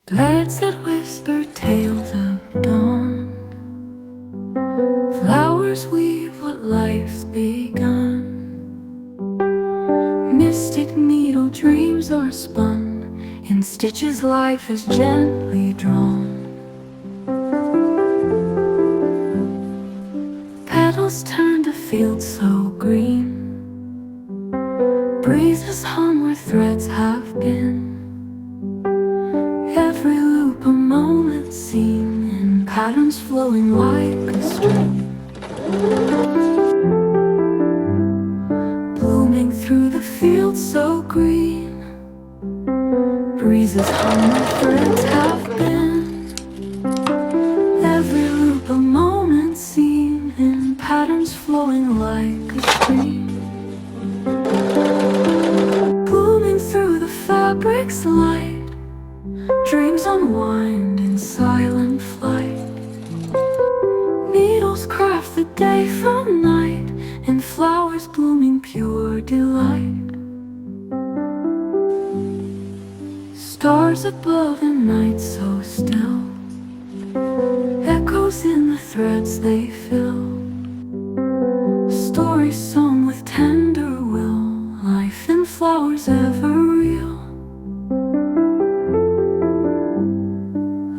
Birds that whisper tales of dawn, flowers weave what life's begun. Mystic needle dreams are spun, in stitches life is gently drawn. Petals turn to fields so green, breezes hum where threads have been. Every loop a moment seen, in patterns flowing like a stream. Blooming through the fields so green, breezes hum where threads have been. Every loop a moment seen, in patterns flowing like a stream. Blooming through the fabric's light, dreams unwind in silent flight. Needles craft the day from night, in flowers blooming pure delight. Stars above and night so still, echoes in the threads they fill. Stories sown with tender will, life in flowers ever real.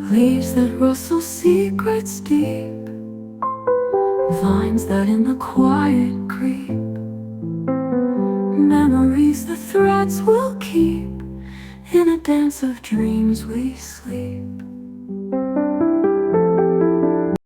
Leaves that rustle secrets deep, vines that in the quiet creep. Memories the threads will keep, in a dance of dreams we sleep.